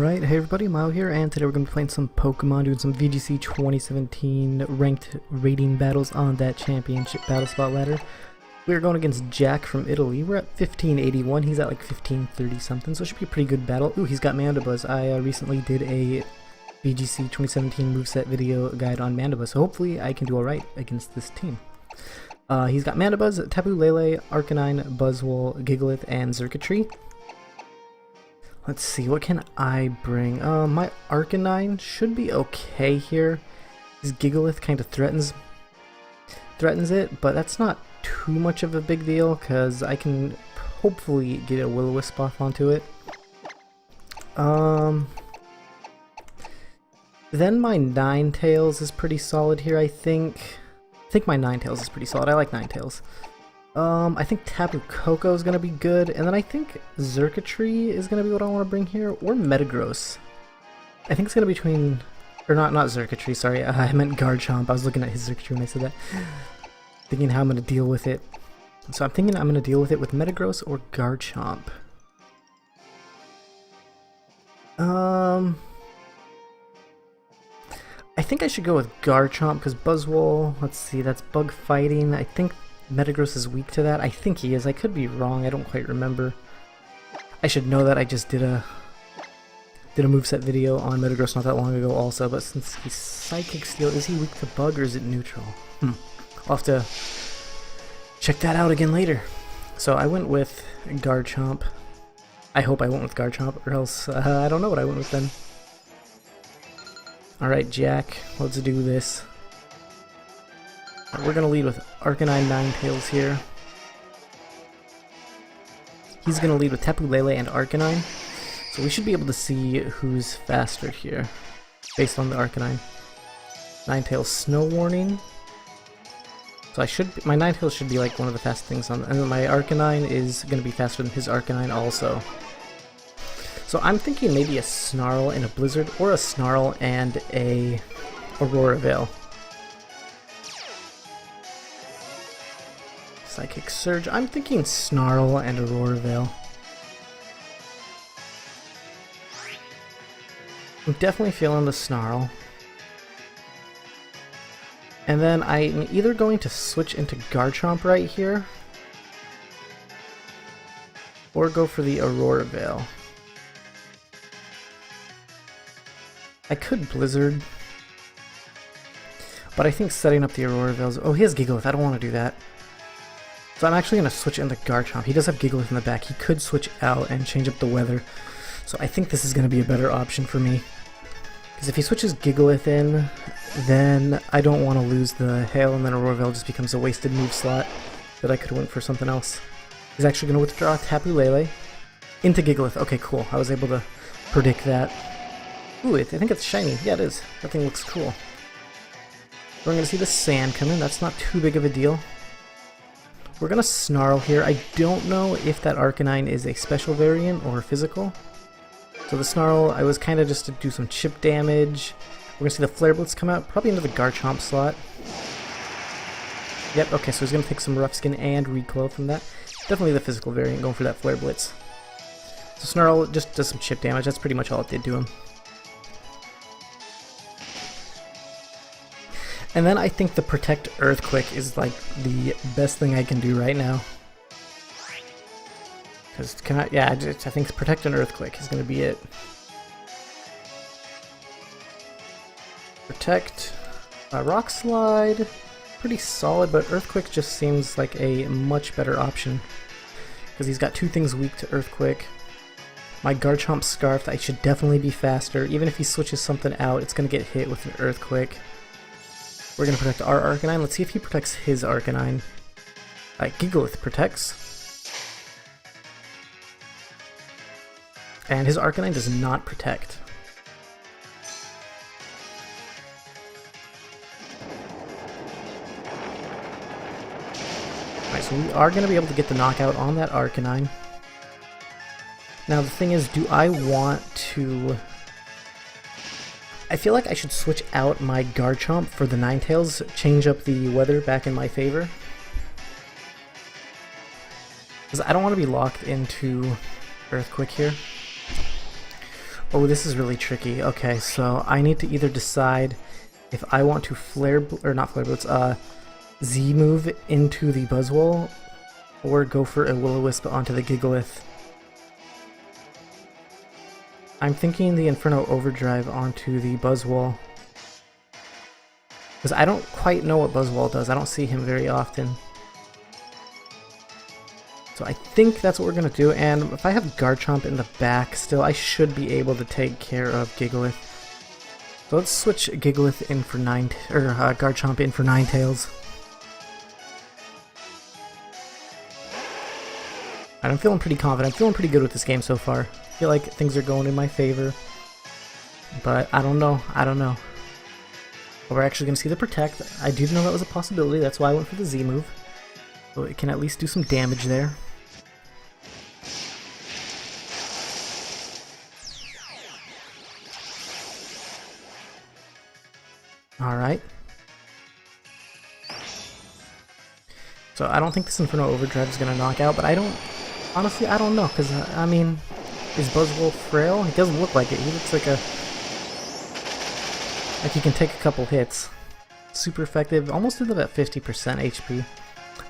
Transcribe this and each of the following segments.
Alright, hey everybody, Myo here, and today we're going to be playing some Pokemon, doing some VGC 2017 ranked rating battles on that championship battle spot ladder. We're going against Jack from Italy. We're at 1581, he's at like 1530 something, so it should be a pretty good battle. Ooh, he's got Mandibuzz. I recently did a VGC 2017 moveset video guide on Mandibuzz, so hopefully I can do alright against this team. He's got Mandibuzz, Tapu Lele, Arcanine, Buzzwole, Gigalith, and Xurkitree. Let's see, what can I bring? My Arcanine should be okay here. His Gigalith kind of threatens it, but that's not too much of a big deal because I can hopefully get a Will-O-Wisp off onto it. Then my Ninetales is pretty solid here, I think. I think my Ninetales is pretty solid. I like Ninetales. I think Tapu Koko is going to be good, and then I think Xurkitree is going to be what I want to bring here, or Metagross. I think it's going to be between, or not Xurkitree, sorry, I meant Garchomp. I was looking at his Xurkitree when I said that, thinking how I'm going to deal with it. So I'm thinking I'm going to deal with it with Metagross or Garchomp. I think I should go with Garchomp, because Buzzwole, let's see, that's bug fighting. I think Metagross is weak to that. I think he is. I could be wrong. I don't quite remember. I should know that. I just did a moveset video on Metagross not that long ago also, but since he's Psychic Steel, is he weak to bug or is it neutral? I'll have to check that out again later. So I went with Garchomp. I hope I went with Garchomp, or else I don't know what I went with then. Alright, Jack, let's do this. We're going to lead with Arcanine Ninetales here. He's going to lead with Tapu Lele and Arcanine. So we should be able to see who's faster here, based on the Arcanine. Ninetales Snow Warning. So my Ninetales should be like one of the fast things on, and then my Arcanine is going to be faster than his Arcanine also. So I'm thinking maybe a Snarl and a Blizzard, or a Snarl and a Aurora Veil. Psychic Surge. I'm thinking Snarl and Aurora Veil. I'm definitely feeling the Snarl. And then I'm either going to switch into Garchomp right here, or go for the Aurora Veil. I could Blizzard, but I think setting up the Aurora Veils... Oh, he has Gigalith. I don't want to do that. So I'm actually going to switch into Garchomp. He does have Gigalith in the back. He could switch out and change up the weather. So I think this is going to be a better option for me. Because if he switches Gigalith in, then I don't want to lose the Hail, and then Aurora Veil just becomes a wasted move slot that I could have went for something else. He's actually going to withdraw Tapu Lele into Gigalith. Okay, cool. I was able to predict that. Ooh, I think it's shiny. Yeah, it is. That thing looks cool. We're going to see the sand come in. That's not too big of a deal. We're going to Snarl here. I don't know if that Arcanine is a special variant or physical. So the Snarl, I was kind of just to do some chip damage. We're going to see the Flare Blitz come out, probably into the Garchomp slot. Yep, okay, so he's going to take some Rough Skin and Recoil from that. Definitely the physical variant going for that Flare Blitz. So Snarl just does some chip damage. That's pretty much all it did to him. And then I think the Protect Earthquake is like the best thing I can do right now. Because I think Protect and Earthquake is going to be it. Protect, Rock Slide, pretty solid, but Earthquake just seems like a much better option. Because he's got two things weak to Earthquake. My Garchomp Scarf, I should definitely be faster. Even if he switches something out, it's going to get hit with an Earthquake. We're going to protect our Arcanine. Let's see if he protects his Arcanine. Gigalith protects. And his Arcanine does not protect. Alright, so we are going to be able to get the knockout on that Arcanine. Now the thing is, do I want to... I feel like I should switch out my Garchomp for the Ninetales, change up the weather back in my favor. Because I don't want to be locked into Earthquake here. Oh, this is really tricky. Okay, so I need to either decide if I want to not flare blitz, Z move into the Buzzwole, or go for a Will-O-Wisp onto the Gigalith. I'm thinking the Inferno Overdrive onto the Buzzwole, because I don't quite know what Buzzwole does. I don't see him very often. So I think that's what we're going to do, and if I have Garchomp in the back still, I should be able to take care of Gigalith. So let's switch Gigalith in for Garchomp in for Ninetales. And I'm feeling pretty confident. I'm feeling pretty good with this game so far. I feel like things are going in my favor. But I don't know. But we're actually going to see the Protect. I did know that was a possibility. That's why I went for the Z move. So it can at least do some damage there. Alright. So I don't think this Inferno Overdrive is going to knock out, but honestly, I don't know, because, I mean, is Buzzwole frail? He doesn't look like it. He looks like he can take a couple hits. Super effective, almost to about 50% HP.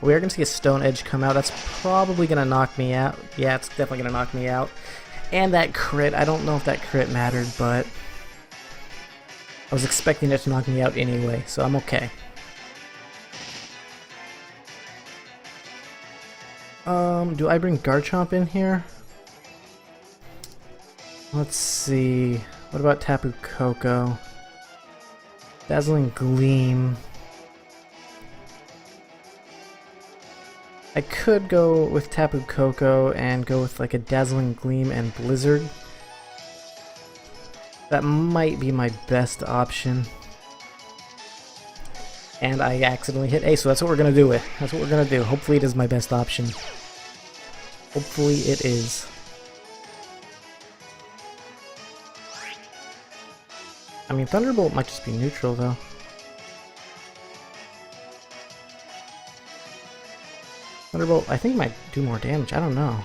We are going to see a Stone Edge come out. That's probably going to knock me out. Yeah, it's definitely going to knock me out. And that crit, I don't know if that crit mattered, but I was expecting it to knock me out anyway, so I'm okay. Do I bring Garchomp in here? Let's see. What about Tapu Koko? Dazzling Gleam. I could go with Tapu Koko and go with like a Dazzling Gleam and Blizzard. That might be my best option. And I accidentally hit A, so that's what we're gonna do with. That's what we're gonna do. Hopefully it is my best option. Hopefully it is. I mean, Thunderbolt might just be neutral though. Thunderbolt, I think might do more damage. I don't know.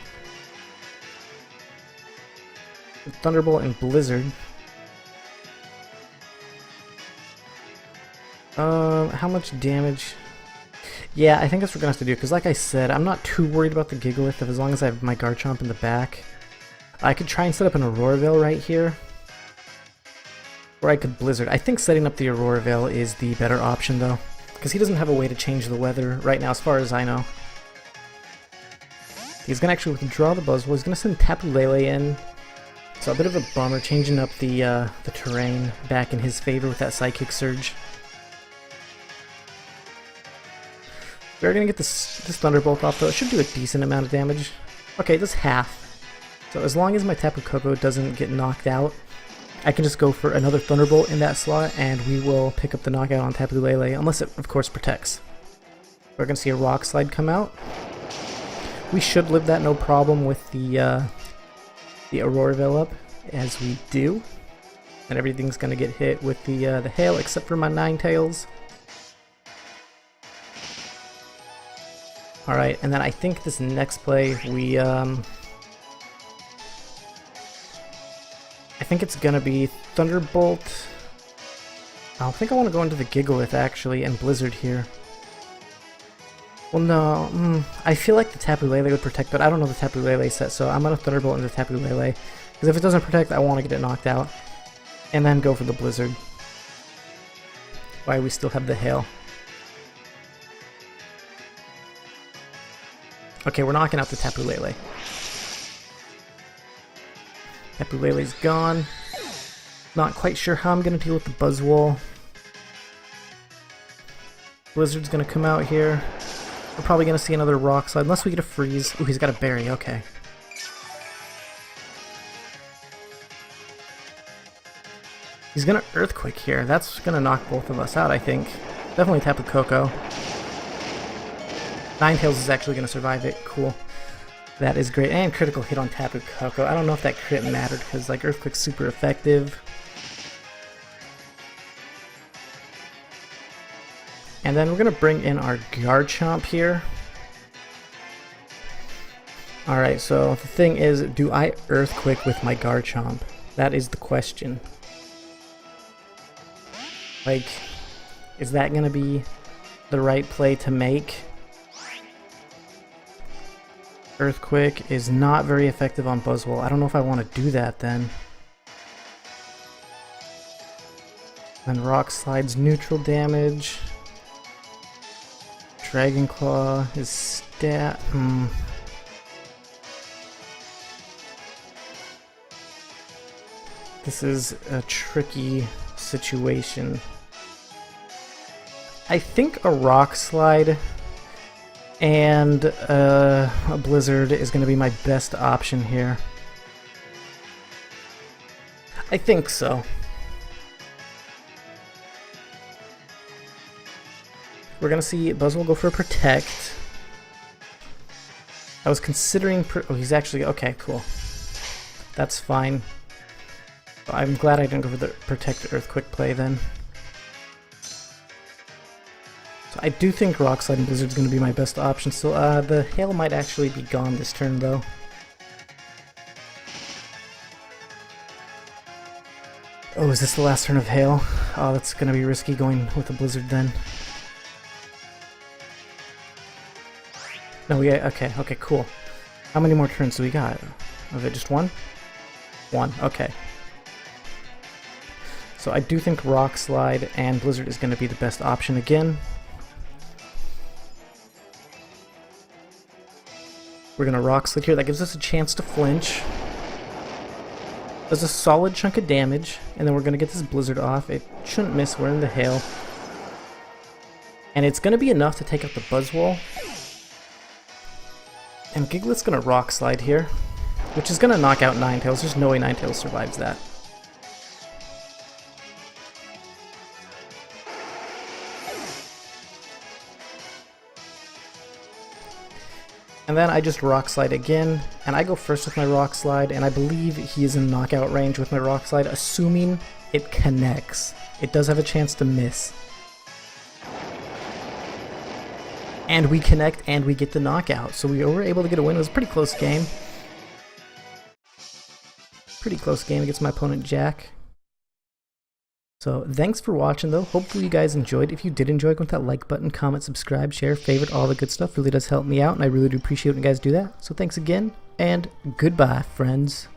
Thunderbolt and Blizzard. How much damage? Yeah, I think that's what we're gonna have to do, because like I said, I'm not too worried about the Gigalith as long as I have my Garchomp in the back. I could try and set up an Aurora Veil right here. Or I could Blizzard. I think setting up the Aurora Veil is the better option though, because he doesn't have a way to change the weather right now as far as I know. He's gonna actually withdraw the Buzzwole. He's gonna send Tapu Lele in. So a bit of a bummer, changing up the terrain back in his favor with that Psychic Surge. We're gonna get this Thunderbolt off though. It should do a decent amount of damage. Okay, it does half. So as long as my Tapu Koko doesn't get knocked out, I can just go for another Thunderbolt in that slot and we will pick up the knockout on Tapu Lele, unless it of course protects. We're gonna see a Rock Slide come out. We should live that no problem with the Aurora Veil up, as we do. And everything's gonna get hit with the Hail except for my Ninetales. Alright, and then I think this next play, I think it's gonna be Thunderbolt. I think I want to go into the Gigalith actually, and Blizzard here. Well no, I feel like the Tapu Lele would protect, but I don't know the Tapu Lele set, so I'm gonna Thunderbolt into Tapu Lele. Because if it doesn't protect, I want to get it knocked out. And then go for the Blizzard. Why we still have the Hail. Okay, we're knocking out the Tapu Lele. Tapu Lele's gone. Not quite sure how I'm going to deal with the Buzzwole. Blizzard's going to come out here. We're probably going to see another Rock Slide, unless we get a Freeze. Ooh, he's got a Berry, okay. He's going to Earthquake here. That's going to knock both of us out, I think. Definitely Tapu Koko. Ninetales is actually going to survive it. Cool. That is great. And critical hit on Tapu Koko. I don't know if that crit mattered because like Earthquake's super effective. And then we're going to bring in our Garchomp here. Alright, so the thing is, do I Earthquake with my Garchomp? That is the question. Like, is that gonna be the right play to make? Earthquake is not very effective on Buzzwole. I don't know if I want to do that then. Then Rock Slide's neutral damage. Dragon Claw is stat. This is a tricky situation. I think a Rock Slide and a Blizzard is going to be my best option here. I think so. We're going to see Buzzwole go for Protect. I was considering... oh, he's actually... okay, cool. That's fine. I'm glad I didn't go for the Protect Earthquake play then. So I do think Rock Slide and Blizzard is going to be my best option still. The Hail might actually be gone this turn though. Oh, is this the last turn of Hail? Oh, that's going to be risky going with the Blizzard then. No, yeah, okay, cool. How many more turns do we got? Of it, just one? One, okay. So I do think Rock Slide and Blizzard is going to be the best option again. We're going to Rock Slide here. That gives us a chance to flinch. Does a solid chunk of damage, and then we're going to get this Blizzard off. It shouldn't miss. We're in the Hail. And it's going to be enough to take out the Buzzwole. And Giglet's going to Rock Slide here, which is going to knock out Ninetales. There's no way Ninetales survives that. And then I just Rock Slide again, and I go first with my Rock Slide, and I believe he is in knockout range with my Rock Slide, assuming it connects. It does have a chance to miss. And we connect, and we get the knockout. So we were able to get a win. It was a pretty close game. Pretty close game against my opponent, Jack. So thanks for watching though. Hopefully you guys enjoyed. If you did enjoy, go hit that like button, comment, subscribe, share, favorite, all the good stuff. Really does help me out, and I really do appreciate when you guys do that. So thanks again, and goodbye, friends.